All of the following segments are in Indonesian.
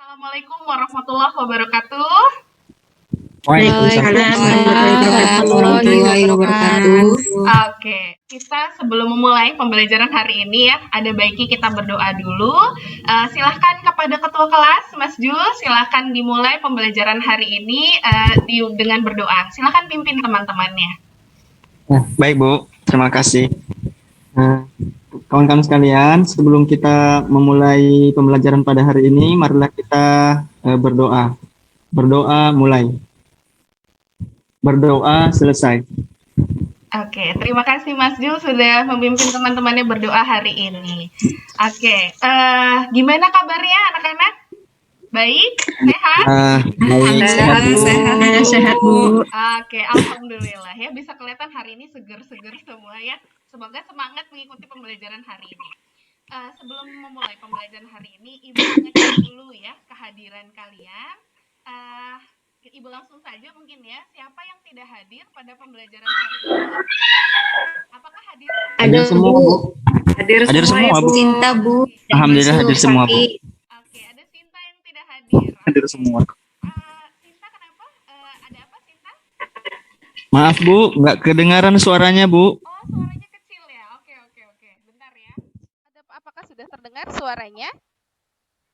Assalamualaikum warahmatullahi wabarakatuh. Waalaikumsalam warahmatullahi wabarakatuh. Oke, kita sebelum memulai pembelajaran hari ini ya, ada baiknya kita berdoa dulu. Silahkan kepada ketua kelas, Mas Jul, silahkan dimulai pembelajaran hari ini dengan berdoa. Silahkan pimpin teman-temannya. Baik Bu, terima kasih. Kawan-kawan sekalian, sebelum kita memulai pembelajaran pada hari ini, marilah kita berdoa. Berdoa mulai. Berdoa selesai. Oke, terima kasih Mas Jul sudah memimpin teman-temannya berdoa hari ini. Oke, gimana kabarnya anak-anak? Baik? Sehat? Sehat Bu. Oke, alhamdulillah ya, bisa kelihatan hari ini seger-seger semua ya. Semoga semangat mengikuti pembelajaran hari ini. Sebelum memulai pembelajaran hari ini, Ibu ngecek dulu ya kehadiran kalian. Ibu langsung saja mungkin ya, siapa yang tidak hadir pada pembelajaran hari ini? Apakah hadir? Hadir semua Bu. Hadir semua Bu. Cinta Bu. Alhamdulillah hadir semua Bu. Oke, ada Sinta yang tidak hadir. Hadir semua. Sinta kenapa? Ada apa Sinta? Maaf Bu, nggak kedengaran suaranya Bu. Oh, suaranya kecil ya. Oke. Bentar ya. Apakah sudah terdengar suaranya?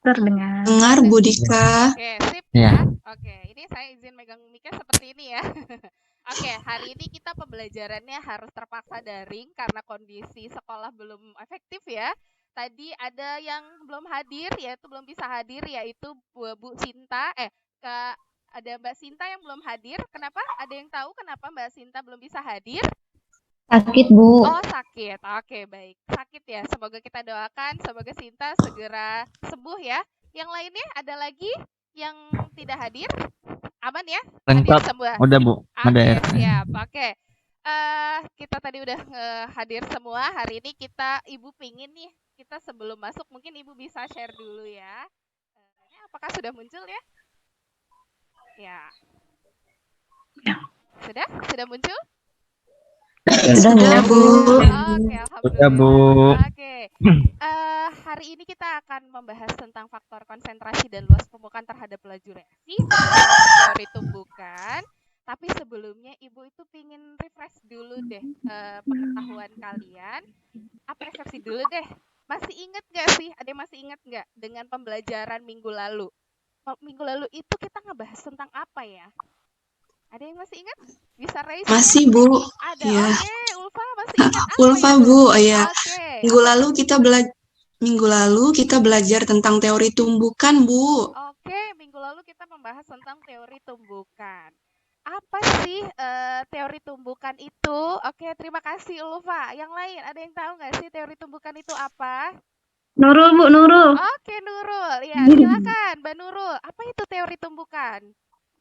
Dengar Bu Dika. Oke, sip ya. Oke, ini saya izin megang mic-nya seperti ini ya. Oke, hari ini kita pembelajarannya harus terpaksa daring karena kondisi sekolah belum efektif ya. Tadi ada yang belum hadir, yaitu belum bisa hadir, yaitu Bu Sinta. Ada Mbak Sinta yang belum hadir. Kenapa? Ada yang tahu kenapa Mbak Sinta belum bisa hadir? Sakit Bu. Oh, sakit. Oke, baik. Sakit ya. Semoga kita doakan, semoga Sinta segera sembuh ya. Yang lainnya ada lagi yang tidak hadir? Aman ya? Lengkap. Hadir semua. Udah Bu. Oke, siap. Oke. Kita tadi udah hadir semua. Hari ini Ibu pingin nih, kita sebelum masuk mungkin Ibu bisa share dulu ya. Apakah sudah muncul ya? Ya. Sudah muncul? Sudah Bu. Oke, alhamdulillah. Bu. Oke. Hari ini kita akan membahas tentang faktor konsentrasi dan luas pembukaan terhadap laju reaksi, teori tumbukan. Tapi sebelumnya Ibu itu pingin refresh dulu deh pengetahuan kalian. Apresiasi dulu deh. Masih ingat nggak sih? Ada yang masih ingat nggak dengan pembelajaran minggu lalu? Minggu lalu itu kita ngebahas tentang apa ya? Ada yang masih ingat? Bisa raise? Masih Bu. Ada. Ya. Oke, Ulfa masih ingat apa Ulfa itu? Bu, ya. Oke. Minggu lalu kita belajar tentang teori tumbukan Bu. Oke, minggu lalu kita membahas tentang teori tumbukan. Apa sih teori tumbukan itu? Oke, terima kasih Ulfa. Yang lain, ada yang tahu nggak sih teori tumbukan itu apa? Nurul Bu, Nurul. Oke, Nurul. Ya, silakan Mbak Nurul. Apa itu teori tumbukan?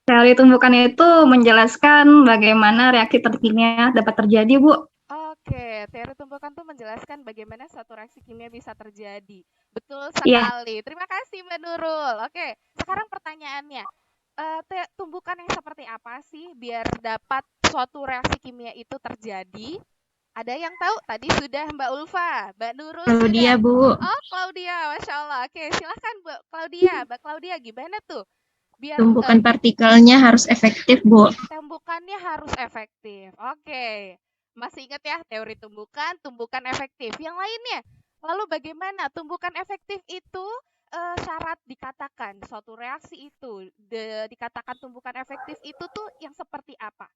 Teori tumbukan itu menjelaskan bagaimana reaksi kimia dapat terjadi, Bu. Oke, teori tumbukan itu menjelaskan bagaimana suatu reaksi kimia bisa terjadi. Betul sekali. Terima kasih Mbak Nurul. Oke, sekarang pertanyaannya. Tumbukan yang seperti apa sih biar dapat suatu reaksi kimia itu terjadi? Ada yang tahu? Tadi sudah Mbak Ulfa, Mbak Nurul Claudia, sudah. Bu. Oh, Claudia, Masya Allah. Oke, silahkan Mbak Claudia, gimana tuh? Biar Tumbukan partikelnya harus efektif Bu. tumbukannya harus efektif. Oke. Masih ingat ya teori tumbukan efektif. Yang lainnya, lalu bagaimana tumbukan efektif itu syarat dikatakan suatu reaksi itu dikatakan tumbukan efektif itu tuh yang seperti apa?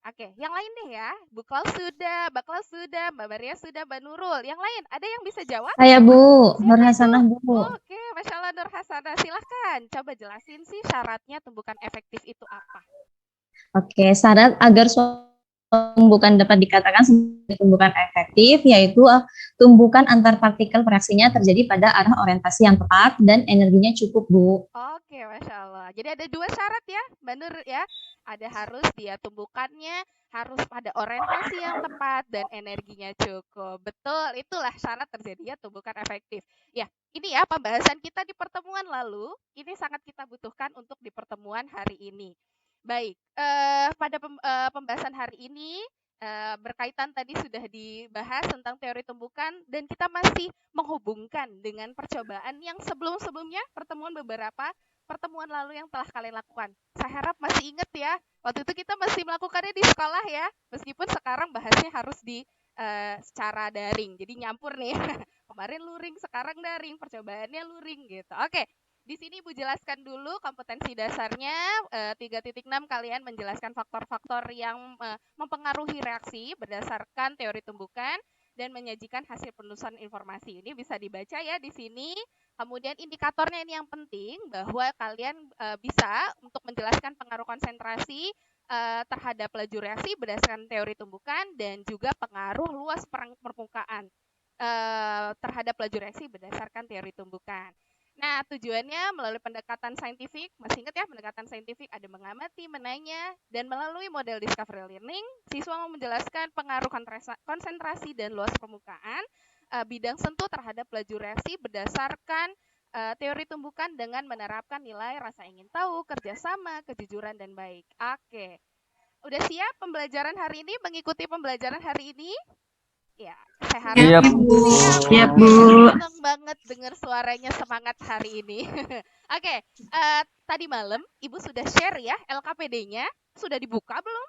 Oke, yang lain deh ya. Bu Klaus sudah, Mbak Klaus sudah, Mbak Maria sudah, Mbak Nurul. Yang lain, ada yang bisa jawab? Saya Bu, Siapa Nur Hasanah itu? Bu. Oke, Masya Allah Nur Hasanah. Silahkan, coba jelasin sih syaratnya tumbukan efektif itu apa? Oke, syarat agar suatu tumbukan dapat dikatakan sebagai tumbukan efektif yaitu tumbukan antar partikel reaksinya terjadi pada arah orientasi yang tepat dan energinya cukup Bu. Oke, Masya Allah. Jadi ada dua syarat ya, Mbak Nur ya. Ada harus dia tumbukannya harus pada orientasi yang tepat dan energinya cukup. Betul, itulah syarat terjadinya tumbukan efektif. Ya, ini ya pembahasan kita di pertemuan lalu. Ini sangat kita butuhkan untuk di pertemuan hari ini. Baik, pada pembahasan hari ini berkaitan tadi sudah dibahas tentang teori tumbukan dan kita masih menghubungkan dengan percobaan yang sebelum-sebelumnya beberapa pertemuan lalu yang telah kalian lakukan. Saya harap masih ingat ya, waktu itu kita masih melakukannya di sekolah ya, meskipun sekarang bahasnya harus secara daring, jadi nyampur nih. Kemarin luring, sekarang daring, percobaannya luring gitu. Oke. Di sini Ibu jelaskan dulu kompetensi dasarnya 3.6 kalian menjelaskan faktor-faktor yang mempengaruhi reaksi berdasarkan teori tumbukan dan menyajikan hasil penelusuran informasi. Ini bisa dibaca ya di sini. Kemudian indikatornya ini yang penting bahwa kalian bisa untuk menjelaskan pengaruh konsentrasi terhadap laju reaksi berdasarkan teori tumbukan dan juga pengaruh luas permukaan terhadap laju reaksi berdasarkan teori tumbukan. Nah, tujuannya melalui pendekatan saintifik, masih ingat ya pendekatan saintifik ada mengamati, menanya, dan melalui model discovery learning, siswa mau menjelaskan pengaruh konsentrasi dan luas permukaan bidang sentuh terhadap laju reaksi berdasarkan teori tumbukan dengan menerapkan nilai rasa ingin tahu, kerjasama, kejujuran, dan baik. Oke, udah siap pembelajaran hari ini, mengikuti pembelajaran hari ini? Ya, saya harap Siap, Bu. senang banget dengar suaranya semangat hari ini. Oke, tadi malam Ibu sudah share ya LKPD-nya, sudah dibuka belum?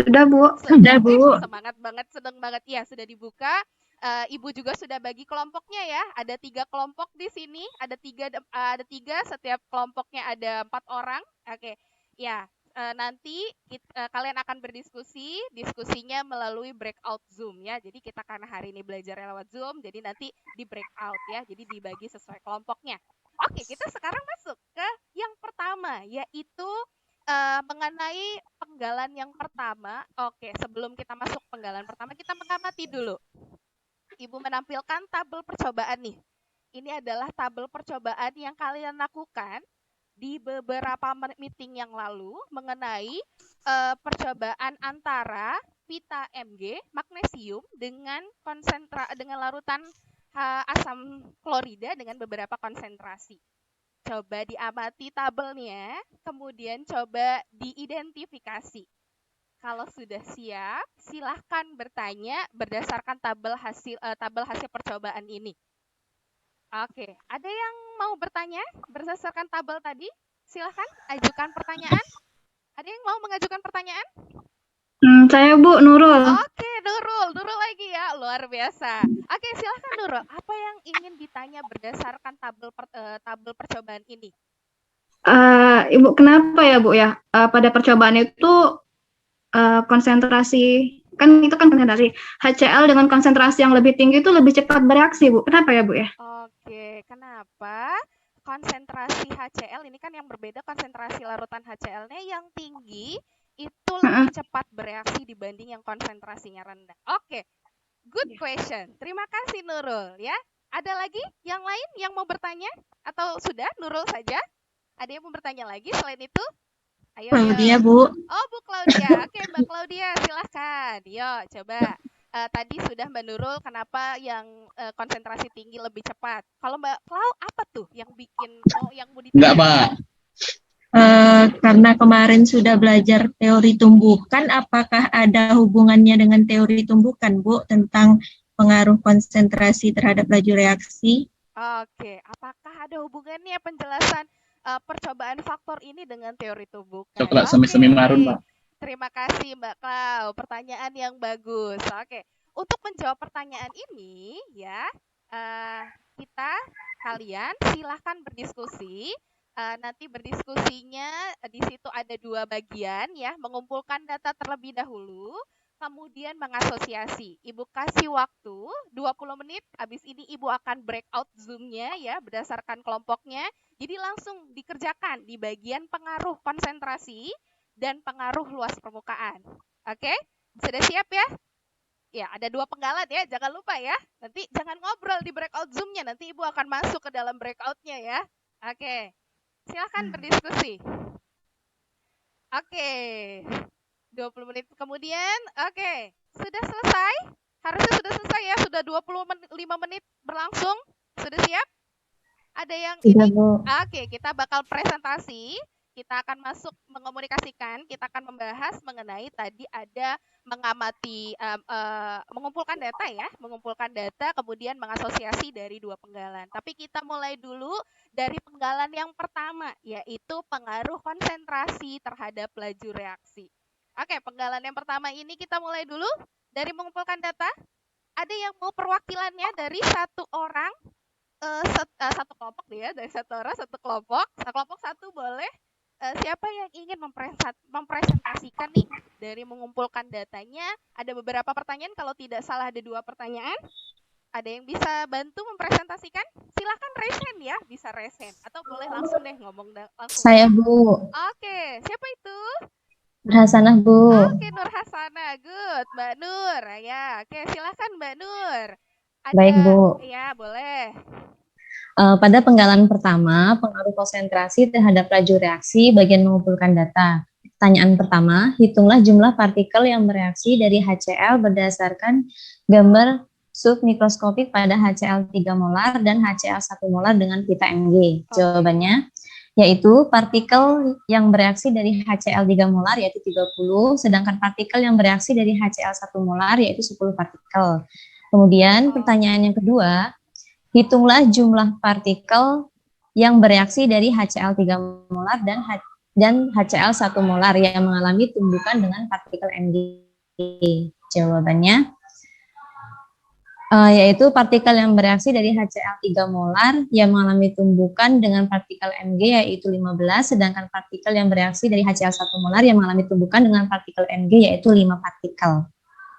Sudah, Bu. Sudah, Bu. Semangat banget, senang banget ya, sudah dibuka. Ibu juga sudah bagi kelompoknya ya, ada 3 kelompok di sini, ada tiga, setiap kelompoknya ada 4 orang. Oke, ya. Nanti kalian akan diskusinya melalui breakout Zoom ya. Jadi kita karena hari ini belajar lewat Zoom, jadi nanti di breakout ya. Jadi dibagi sesuai kelompoknya. Oke, kita sekarang masuk ke yang pertama, yaitu mengenai penggalan yang pertama. Oke, sebelum kita masuk penggalan pertama, kita mengamati dulu. Ibu menampilkan tabel percobaan nih. Ini adalah tabel percobaan yang kalian lakukan di beberapa meeting yang lalu mengenai percobaan antara pita Mg magnesium dengan larutan asam klorida dengan beberapa konsentrasi. Coba diamati tabelnya, kemudian coba diidentifikasi. Kalau sudah siap, silahkan bertanya berdasarkan tabel hasil percobaan ini. Oke, ada yang mau bertanya berdasarkan tabel tadi? Silahkan ajukan pertanyaan. Ada yang mau mengajukan pertanyaan? Saya, Bu, Nurul. Oke, Nurul lagi ya, luar biasa. Oke, silahkan Nurul. Apa yang ingin ditanya berdasarkan tabel percobaan ini? Ibu, kenapa ya, Bu ya? Pada percobaan itu konsentrasi kan konsentrasi HCl dengan konsentrasi yang lebih tinggi itu lebih cepat bereaksi, Bu. Kenapa ya, Bu ya? Oke, kenapa? Konsentrasi HCl ini kan yang berbeda, konsentrasi larutan HCl-nya yang tinggi itu lebih cepat bereaksi dibanding yang konsentrasinya rendah. Oke, good question. Terima kasih Nurul ya. Ada lagi yang lain yang mau bertanya? Atau sudah Nurul saja? Ada yang mau bertanya lagi selain itu? Ayo. Claudia, Bu. Oh, Bu Claudia. Oke, Mbak Claudia, silahkan. Yo, coba. Tadi sudah Mbak Nurul, kenapa yang konsentrasi tinggi lebih cepat? Kalau Mbak Clau, apa tuh yang bikin yang mau ditanya? Enggak, Pak. Karena kemarin sudah belajar teori tumbukan, apakah ada hubungannya dengan teori tumbukan, Bu, tentang pengaruh konsentrasi terhadap laju reaksi? Oke, apakah ada hubungannya penjelasan percobaan faktor ini dengan teori tumbukan? Coklat semi-semi marun, Pak. Terima kasih Mbak Clau, pertanyaan yang bagus. Oke, untuk menjawab pertanyaan ini ya, kalian silahkan berdiskusi. Nanti berdiskusinya di situ ada 2 bagian ya, mengumpulkan data terlebih dahulu, kemudian mengasosiasi. Ibu kasih waktu 20 menit, habis ini Ibu akan breakout Zoom-nya ya, berdasarkan kelompoknya. Jadi langsung dikerjakan di bagian pengaruh konsentrasi dan pengaruh luas permukaan. Oke? Sudah siap ya? Ya, ada 2 penggalan ya, jangan lupa ya. Nanti jangan ngobrol di breakout Zoom-nya, nanti Ibu akan masuk ke dalam breakout-nya ya. Oke. Silakan berdiskusi. Oke. 20 menit kemudian, oke. Sudah selesai? Harusnya sudah selesai ya, sudah 25 menit berlangsung. Sudah siap? Ada yang ini? Oke, kita bakal presentasi. kita akan masuk mengomunikasikan, kita akan membahas mengenai tadi ada mengamati, mengumpulkan data ya, mengumpulkan data kemudian mengasosiasi dari dua penggalan. Tapi kita mulai dulu dari penggalan yang pertama, yaitu pengaruh konsentrasi terhadap laju reaksi. Oke, penggalan yang pertama ini kita mulai dulu dari mengumpulkan data. Ada yang mau perwakilannya dari satu orang, satu kelompok ya, dari satu orang satu kelompok satu boleh. Siapa yang ingin mempresentasikan nih dari mengumpulkan datanya? Ada beberapa pertanyaan, kalau tidak salah ada 2 pertanyaan. Ada yang bisa bantu mempresentasikan? Silahkan resen ya, bisa resen atau boleh langsung deh ngomong langsung. Saya Bu, Oke, siapa itu? Nur Hasanah Bu. Oke, Nur Hasanah, good. Mbak Nur, ya. Oke, silahkan Mbak Nur. Baik Bu. Ya, boleh. Pada penggalan pertama, pengaruh konsentrasi terhadap laju reaksi bagian mengumpulkan data. Pertanyaan pertama, hitunglah jumlah partikel yang bereaksi dari HCl berdasarkan gambar submikroskopik pada HCl 3 molar dan HCl 1 molar dengan pita Mg. Jawabannya, yaitu partikel yang bereaksi dari HCl 3 molar yaitu 30, sedangkan partikel yang bereaksi dari HCl 1 molar yaitu 10 partikel. Kemudian pertanyaan yang kedua, hitunglah jumlah partikel yang bereaksi dari HCl 3 molar dan HCl 1 molar yang mengalami tumbukan dengan partikel Mg. Jawabannya, yaitu partikel yang bereaksi dari HCl 3 molar yang mengalami tumbukan dengan partikel Mg yaitu 15, sedangkan partikel yang bereaksi dari HCl 1 molar yang mengalami tumbukan dengan partikel Mg yaitu 5 partikel.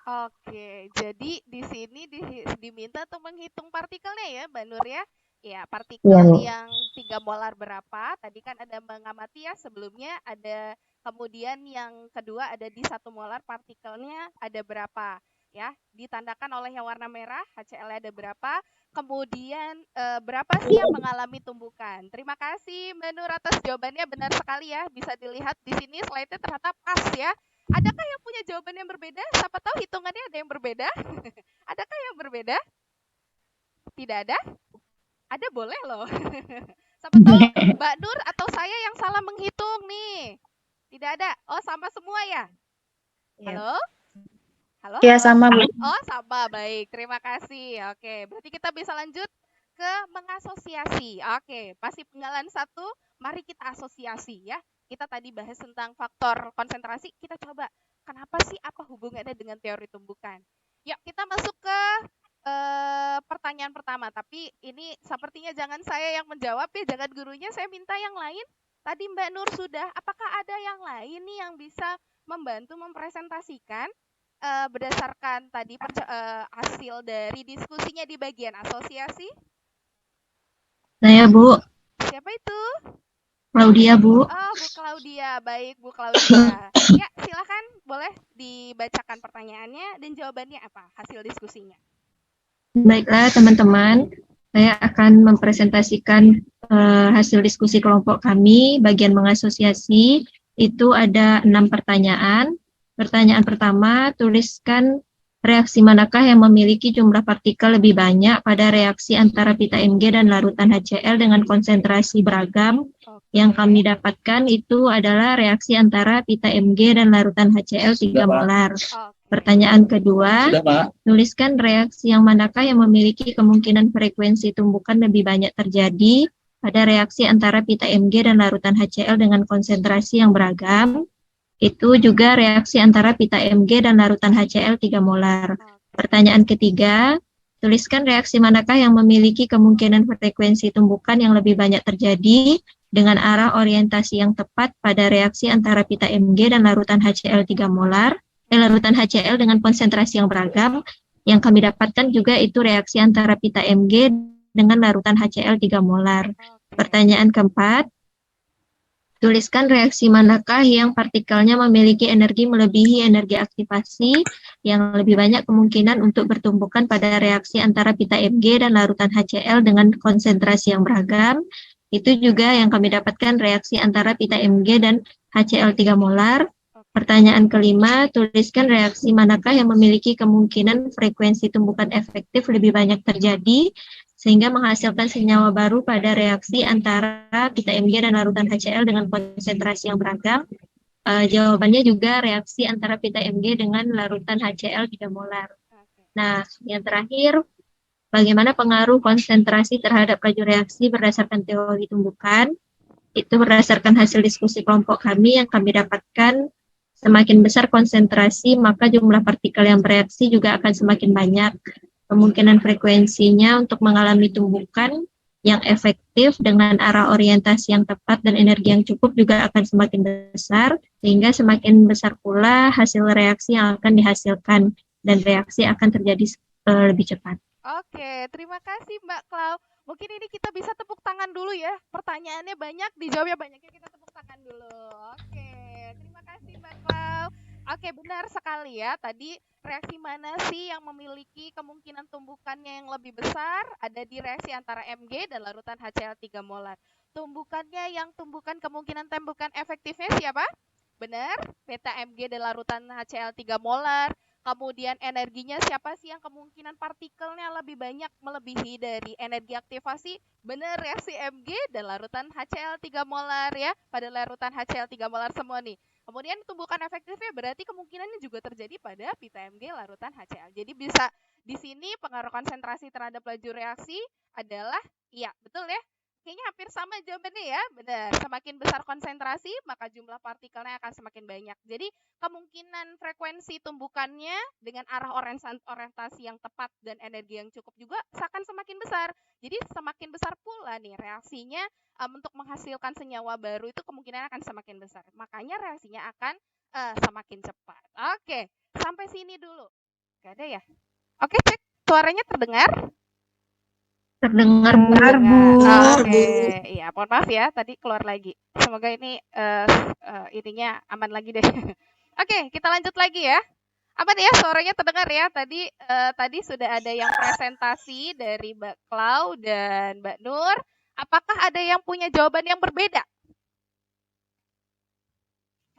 Oke, jadi di sini diminta untuk menghitung partikelnya ya, Mbak Nur ya. Ya, partikel yang 3 molar berapa? Tadi kan ada mengamati ya sebelumnya, ada kemudian yang kedua ada di 1 molar partikelnya ada berapa? Ya, ditandakan oleh yang warna merah, HCl ada berapa? Kemudian berapa sih yang mengalami tumbukan? Terima kasih Mbak Nur atas jawabannya, benar sekali ya. Bisa dilihat di sini slide-nya ternyata pas ya. Adakah yang punya jawaban yang berbeda? Siapa tahu hitungannya ada yang berbeda? Adakah yang berbeda? Tidak ada? Ada boleh loh. Siapa tahu Mbak Nur atau saya yang salah menghitung nih. Tidak ada? Oh, sama semua ya? Halo? Halo? Ya, sama Bu. Oh, sama. Baik, terima kasih. Oke, berarti kita bisa lanjut ke mengasosiasi. Oke, masih penggalan 1, mari kita asosiasi ya. Kita tadi bahas tentang faktor konsentrasi, kita coba kenapa sih, apa hubungannya dengan teori tumbukan. Yuk, kita masuk ke pertanyaan pertama, tapi ini sepertinya jangan saya yang menjawab ya, jangan gurunya, saya minta yang lain. Tadi Mbak Nur sudah, apakah ada yang lain nih yang bisa membantu mempresentasikan berdasarkan tadi hasil dari diskusinya di bagian asosiasi? Saya Bu. Siapa itu? Claudia Bu. Oh, Bu Claudia. Baik, Bu Claudia. Ya, silakan boleh dibacakan pertanyaannya dan jawabannya apa hasil diskusinya. Baiklah teman-teman, saya akan mempresentasikan hasil diskusi kelompok kami bagian mengasosiasi. Itu ada 6 pertanyaan. Pertanyaan pertama, tuliskan reaksi manakah yang memiliki jumlah partikel lebih banyak pada reaksi antara pita Mg dan larutan HCl dengan konsentrasi beragam. Yang kami dapatkan itu adalah reaksi antara pita Mg dan larutan HCl 3 molar. Pertanyaan kedua, tuliskan reaksi yang manakah yang memiliki kemungkinan frekuensi tumbukan lebih banyak terjadi pada reaksi antara pita Mg dan larutan HCl dengan konsentrasi yang beragam. Itu juga reaksi antara pita Mg dan larutan HCl 3 molar. Pertanyaan ketiga, tuliskan reaksi manakah yang memiliki kemungkinan frekuensi tumbukan yang lebih banyak terjadi dengan arah orientasi yang tepat pada reaksi antara pita Mg dan larutan HCl 3 molar, larutan HCl dengan konsentrasi yang beragam. Yang kami dapatkan juga itu reaksi antara pita Mg dengan larutan HCl 3 molar. Pertanyaan keempat, tuliskan reaksi manakah yang partikelnya memiliki energi melebihi energi aktivasi yang lebih banyak kemungkinan untuk bertumbukan pada reaksi antara pita Mg dan larutan HCl dengan konsentrasi yang beragam. Itu juga yang kami dapatkan reaksi antara pita Mg dan HCl 3 molar. Pertanyaan kelima, tuliskan reaksi manakah yang memiliki kemungkinan frekuensi tumbukan efektif lebih banyak terjadi sehingga menghasilkan senyawa baru pada reaksi antara pita Mg dan larutan HCl dengan konsentrasi yang beragam. Jawabannya juga reaksi antara pita Mg dengan larutan HCl 3 molar. Nah, yang terakhir, bagaimana pengaruh konsentrasi terhadap laju reaksi berdasarkan teori tumbukan? Itu berdasarkan hasil diskusi kelompok kami yang kami dapatkan, semakin besar konsentrasi, maka jumlah partikel yang bereaksi juga akan semakin banyak. Kemungkinan frekuensinya untuk mengalami tumbukan yang efektif dengan arah orientasi yang tepat dan energi yang cukup juga akan semakin besar, sehingga semakin besar pula hasil reaksi yang akan dihasilkan dan reaksi akan terjadi lebih cepat. Oke, terima kasih Mbak Klau. Mungkin ini kita bisa tepuk tangan dulu ya. Pertanyaannya banyak, dijawabnya banyak ya, kita tepuk tangan dulu. Oke, terima kasih Mbak Klau. Oke, benar sekali ya. Tadi reaksi mana sih yang memiliki kemungkinan tumbukannya yang lebih besar? Ada di reaksi antara Mg dan larutan HCl 3 molar. Tumbukannya yang tumbukan kemungkinan tembukan efektifnya siapa? Benar, peta Mg dan larutan HCl 3 molar. Kemudian energinya siapa sih yang kemungkinan partikelnya lebih banyak melebihi dari energi aktivasi? Benar, reaksi Mg dan larutan HCl 3 molar ya. Pada larutan HCl 3 molar semua nih. Kemudian tumbukan efektifnya berarti kemungkinannya juga terjadi pada pita Mg larutan HCl. Jadi bisa di sini pengaruh konsentrasi terhadap laju reaksi adalah iya, betul ya? Kayaknya hampir sama jawabannya ya. Benar, semakin besar konsentrasi maka jumlah partikelnya akan semakin banyak. Jadi kemungkinan frekuensi tumbukannya dengan arah orientasi yang tepat dan energi yang cukup juga akan semakin besar. Jadi semakin besar pula nih reaksinya untuk menghasilkan senyawa baru itu kemungkinan akan semakin besar. Makanya reaksinya akan semakin cepat. Oke, sampai sini dulu. Gak ada ya? Oke, cek. Suaranya terdengar? Terdengar, Bu. Oke, iya, mohon maaf ya, tadi keluar lagi. Semoga ini ininya aman lagi deh. Oke, kita lanjut lagi ya. Apa nih ya, suaranya terdengar ya? Tadi sudah ada yang presentasi dari Mbak Klau dan Mbak Nur. Apakah ada yang punya jawaban yang berbeda?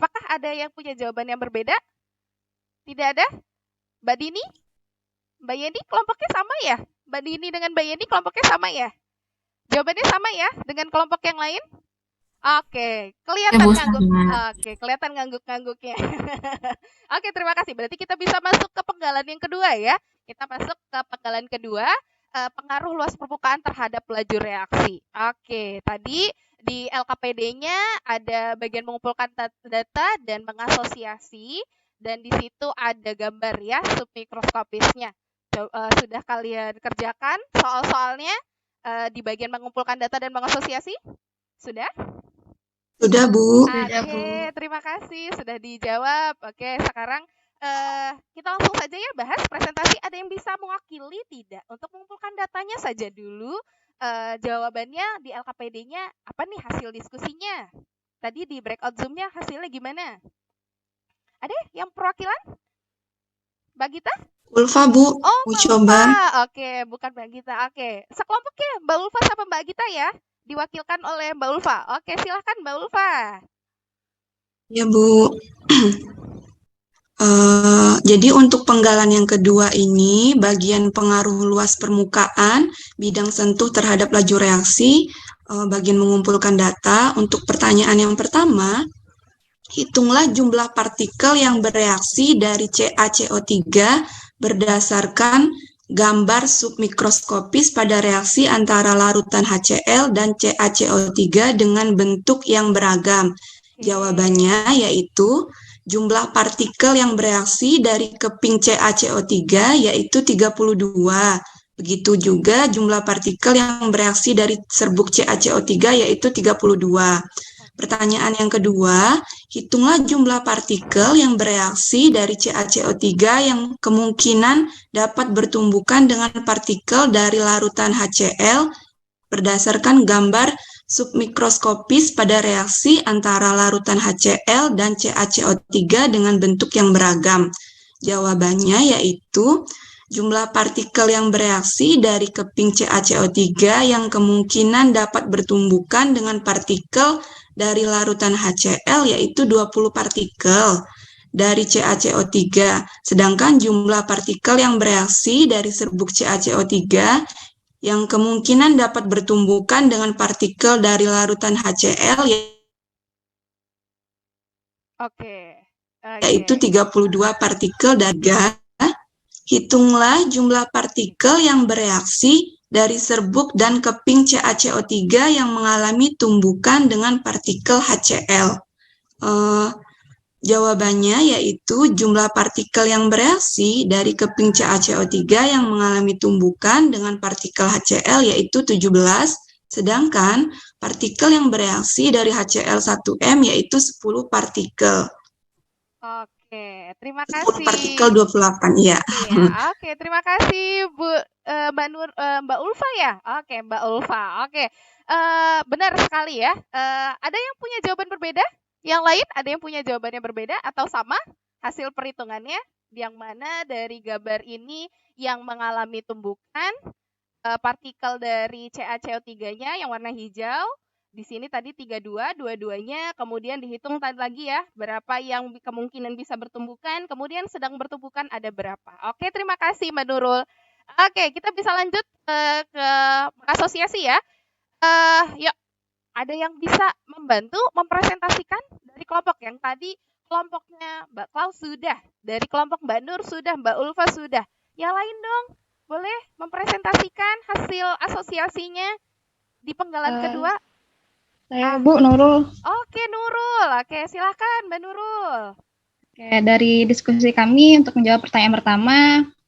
Apakah ada yang punya jawaban yang berbeda? Tidak ada? Mbak Dini? Mbak Yeni kelompoknya sama ya? Mbak Dini dengan Mbak Yeni kelompoknya sama ya? Jawabannya sama ya dengan kelompok yang lain? Oke, kelihatan ngangguk. Oke, kelihatan ngangguk-ngangguknya. Oke, terima kasih. Berarti kita bisa masuk ke penggalan yang kedua ya. Kita masuk ke penggalan kedua, pengaruh luas permukaan terhadap laju reaksi. Oke, tadi di LKPD-nya ada bagian mengumpulkan data dan mengasosiasi, dan di situ ada gambar ya submikroskopisnya. Sudah kalian kerjakan soal-soalnya di bagian mengumpulkan data dan mengasosiasi? Sudah? Sudah, Bu. Oke, terima kasih sudah dijawab. Oke, sekarang kita langsung saja ya bahas presentasi. Ada yang bisa mewakili tidak? Untuk mengumpulkan datanya saja dulu. Jawabannya di LKPD-nya apa nih hasil diskusinya? Tadi di breakout Zoom-nya hasilnya gimana? Ada yang perwakilan? Mbak Gita? Ulfa, Bu. Oh, Mau Mbak coba. Ulfa. Oke, bukan Mbak Gita. Oke, sekelompoknya Mbak Ulfa sama Mbak Gita ya? Diwakilkan oleh Mbak Ulfa. Oke, silahkan Mbak Ulfa. Ya, Bu. Jadi untuk penggalan yang kedua ini, bagian pengaruh luas permukaan, bidang sentuh terhadap laju reaksi, bagian mengumpulkan data. Untuk pertanyaan yang pertama, hitunglah jumlah partikel yang bereaksi dari CaCO3 berdasarkan gambar submikroskopis pada reaksi antara larutan HCl dan CaCO3 dengan bentuk yang beragam. Jawabannya yaitu jumlah partikel yang bereaksi dari keping CaCO3 yaitu 32. Begitu juga jumlah partikel yang bereaksi dari serbuk CaCO3 yaitu 32. Pertanyaan yang kedua, hitunglah jumlah partikel yang bereaksi dari CaCO3 yang kemungkinan dapat bertumbukan dengan partikel dari larutan HCl berdasarkan gambar submikroskopis pada reaksi antara larutan HCl dan CaCO3 dengan bentuk yang beragam. Jawabannya yaitu jumlah partikel yang bereaksi dari keping CaCO3 yang kemungkinan dapat bertumbukan dengan partikel dari larutan HCl yaitu 20 partikel dari CaCO3, sedangkan jumlah partikel yang bereaksi dari serbuk CaCO3 yang kemungkinan dapat bertumbukan dengan partikel dari larutan HCl Oke. yaitu Oke. 32 partikel dari gas. Hitunglah jumlah partikel yang bereaksi dari serbuk dan keping CaCO3 yang mengalami tumbukan dengan partikel HCl. Jawabannya yaitu jumlah partikel yang bereaksi dari keping CaCO3 yang mengalami tumbukan dengan partikel HCl yaitu 17, sedangkan partikel yang bereaksi dari HCl1M yaitu 10 partikel. Oke, terima 10 partikel kasih. 28, iya. Iya, oke, terima kasih Mbak Ulfa ya. Oke, Mbak Ulfa. Oke, benar sekali ya. Ada yang punya jawaban berbeda? Yang lain ada yang punya jawabannya berbeda atau sama hasil perhitungannya? Yang mana dari gambar ini yang mengalami tumbukan partikel dari CaCO3-nya yang warna hijau. Di sini tadi 32, dua-duanya, kemudian dihitung tadi lagi ya, berapa yang kemungkinan bisa bertumbukan, kemudian sedang bertumbukan ada berapa. Oke, terima kasih Mbak Nurul. Oke, kita bisa lanjut ke asosiasi ya. Yuk, ada yang bisa membantu mempresentasikan dari kelompok yang tadi kelompoknya Mbak Klaus sudah, dari kelompok Mbak Nur sudah, Mbak Ulfa sudah. Yang lain dong, boleh mempresentasikan hasil asosiasinya di penggalan kedua? Saya Bu Nurul. Oke, Nurul. Oke, silahkan Mbak Nurul. Oke, dari diskusi kami untuk menjawab pertanyaan pertama,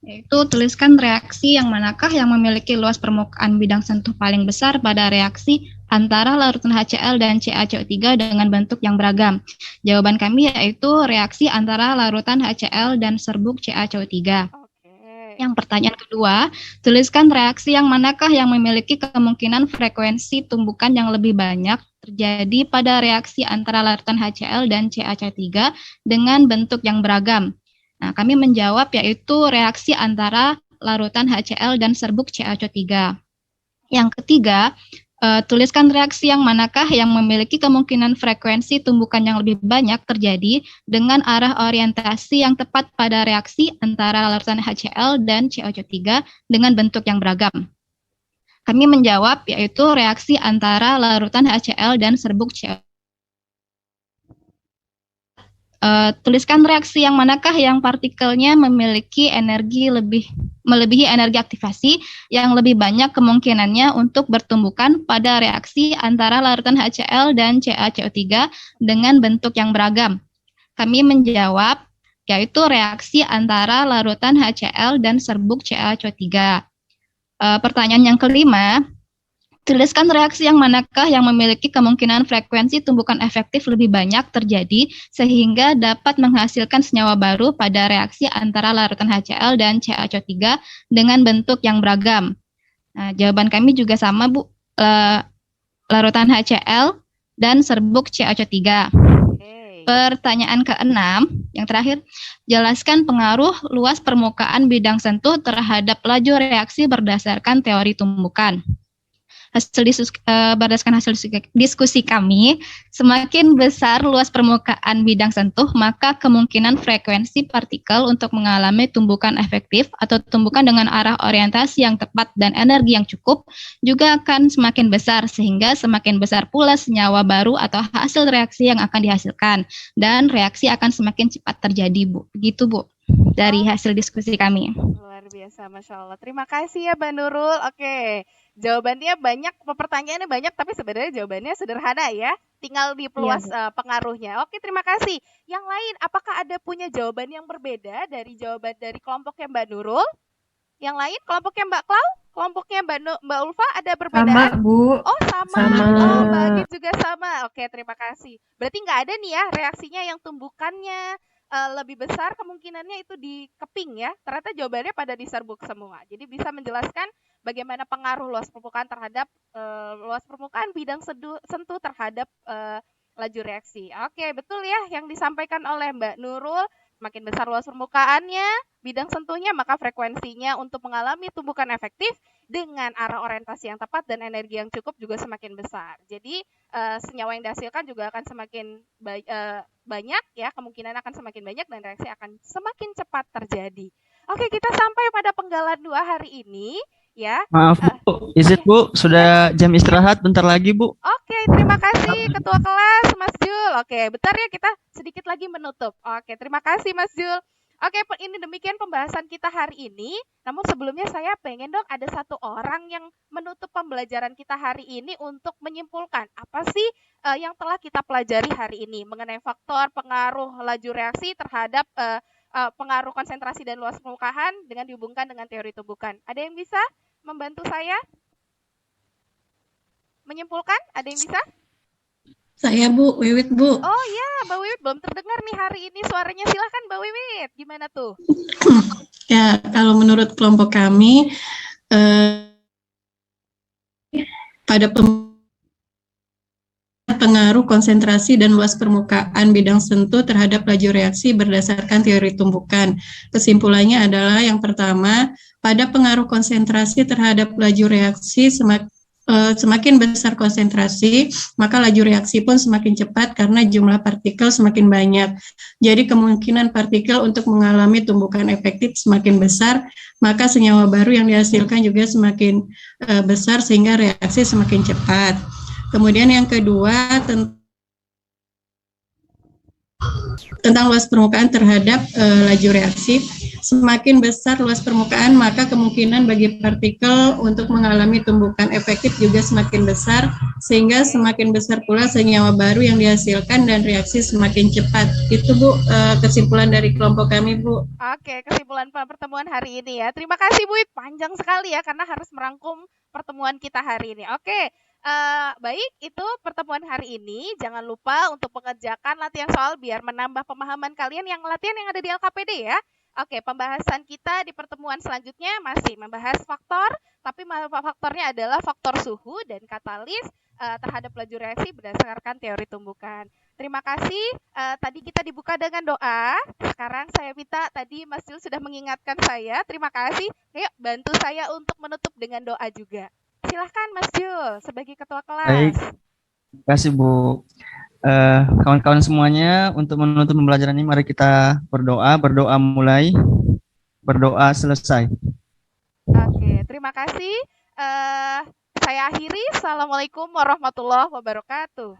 yaitu tuliskan reaksi yang manakah yang memiliki luas permukaan bidang sentuh paling besar pada reaksi antara larutan HCl dan CaCO3 dengan bentuk yang beragam. Jawaban kami yaitu reaksi antara larutan HCl dan serbuk CaCO3. Yang pertanyaan kedua, tuliskan reaksi yang manakah yang memiliki kemungkinan frekuensi tumbukan yang lebih banyak terjadi pada reaksi antara larutan HCl dan CaCO3 dengan bentuk yang beragam. Nah, kami menjawab yaitu reaksi antara larutan HCl dan serbuk CaCO3. Yang ketiga, tuliskan reaksi yang manakah yang memiliki kemungkinan frekuensi tumbukan yang lebih banyak terjadi dengan arah orientasi yang tepat pada reaksi antara larutan HCl dan CaCO3 dengan bentuk yang beragam. Kami menjawab yaitu reaksi antara larutan HCl dan serbuk CaCO3. Tuliskan reaksi yang manakah yang partikelnya memiliki energi melebihi energi aktivasi yang lebih banyak kemungkinannya untuk bertumbukan pada reaksi antara larutan HCl dan CaCO3 dengan bentuk yang beragam. Kami menjawab yaitu reaksi antara larutan HCl dan serbuk CaCO3. Pertanyaan yang kelima, tuliskan reaksi yang manakah yang memiliki kemungkinan frekuensi tumbukan efektif lebih banyak terjadi sehingga dapat menghasilkan senyawa baru pada reaksi antara larutan HCl dan CaCO3 dengan bentuk yang beragam. Nah, jawaban kami juga sama, Bu. Larutan HCl dan serbuk CaCO3. Pertanyaan keenam, yang terakhir, jelaskan pengaruh luas permukaan bidang sentuh terhadap laju reaksi berdasarkan teori tumbukan. Berdasarkan hasil diskusi kami, semakin besar luas permukaan bidang sentuh, maka kemungkinan frekuensi partikel untuk mengalami tumbukan efektif atau tumbukan dengan arah orientasi yang tepat dan energi yang cukup juga akan semakin besar, sehingga semakin besar pula senyawa baru atau hasil reaksi yang akan dihasilkan, dan reaksi akan semakin cepat terjadi, Bu. Begitu, Bu, dari hasil diskusi kami. Luar biasa, Masya Allah. Terima kasih ya, Mbak Nurul. Oke. Jawabannya banyak, pertanyaannya banyak, tapi sebenarnya jawabannya sederhana ya. Tinggal diperluas pengaruhnya. Oke, terima kasih. Yang lain, apakah ada punya jawaban yang berbeda dari jawaban dari kelompoknya Mbak Nurul? Yang lain, kelompoknya Mbak Klau? Kelompoknya Mbak Ulfa ada perbedaan? Sama, Bu. Oh, sama. Oh, Mbak Agit juga sama. Oke, terima kasih. Berarti nggak ada nih ya reaksinya yang tumbukannya lebih besar kemungkinannya itu di keping ya. Ternyata jawabannya pada di serbuk semua. Jadi bisa menjelaskan bagaimana pengaruh luas permukaan terhadap luas permukaan bidang sentuh terhadap laju reaksi. Oke, betul ya yang disampaikan oleh Mbak Nurul. Makin besar luas permukaannya, bidang sentuhnya, maka frekuensinya untuk mengalami tumbukan efektif dengan arah orientasi yang tepat dan energi yang cukup juga semakin besar. Jadi senyawa yang dihasilkan juga akan semakin banyak ya, kemungkinan akan semakin banyak dan reaksi akan semakin cepat terjadi. Oke, kita sampai pada penggalan 2 hari ini, ya. Maaf Bu, izin Bu, sudah jam istirahat bentar lagi Bu. Oke, terima kasih Ketua Kelas Mas Jul. Oke, bentar ya kita sedikit lagi menutup. Oke, terima kasih Mas Jul. Oke, ini demikian pembahasan kita hari ini. Namun sebelumnya saya pengen dong ada satu orang yang menutup pembelajaran kita hari ini untuk menyimpulkan apa sih yang telah kita pelajari hari ini mengenai faktor pengaruh laju reaksi terhadap pengaruh konsentrasi dan luas permukaan dengan dihubungkan dengan teori tumbukan. Ada yang bisa membantu saya menyimpulkan? Ada yang bisa? Saya Bu, Wiwit Bu. Oh ya, Mbak Wiwit belum terdengar nih hari ini suaranya. Silahkan Mbak Wiwit, gimana tuh? Ya, kalau menurut kelompok kami, pada pengaruh konsentrasi dan luas permukaan bidang sentuh terhadap laju reaksi berdasarkan teori tumbukan. Kesimpulannya adalah yang pertama, pada pengaruh konsentrasi terhadap laju reaksi semakin besar konsentrasi, maka laju reaksi pun semakin cepat karena jumlah partikel semakin banyak. Jadi kemungkinan partikel untuk mengalami tumbukan efektif semakin besar, maka senyawa baru yang dihasilkan juga semakin besar sehingga reaksi semakin cepat. Kemudian yang kedua tentang luas permukaan terhadap laju reaksi. Semakin besar luas permukaan, maka kemungkinan bagi partikel untuk mengalami tumbukan efektif juga semakin besar, sehingga semakin besar pula senyawa baru yang dihasilkan dan reaksi semakin cepat. Itu Bu, kesimpulan dari kelompok kami Bu. Oke, kesimpulan pertemuan hari ini ya. Terima kasih Bu, panjang sekali ya karena harus merangkum pertemuan kita hari ini. Oke, baik, itu pertemuan hari ini. Jangan lupa untuk mengerjakan latihan soal biar menambah pemahaman kalian yang latihan yang ada di LKPD ya. Oke, pembahasan kita di pertemuan selanjutnya masih membahas faktor, tapi faktornya adalah faktor suhu dan katalis terhadap laju reaksi berdasarkan teori tumbukan. Terima kasih. Tadi kita dibuka dengan doa. Sekarang saya minta, tadi Mas Jul sudah mengingatkan saya. Terima kasih. Ayo bantu saya untuk menutup dengan doa juga. Silahkan Mas Jul sebagai ketua kelas. Baik, terima kasih Bu. Kawan-kawan semuanya, untuk menutup pembelajaran ini mari kita berdoa. Berdoa mulai, berdoa selesai. Oke, terima kasih. Saya akhiri. Assalamualaikum warahmatullahi wabarakatuh.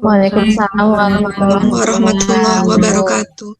Waalaikumsalam warahmatullahi Warahmatullahi wabarakatuh.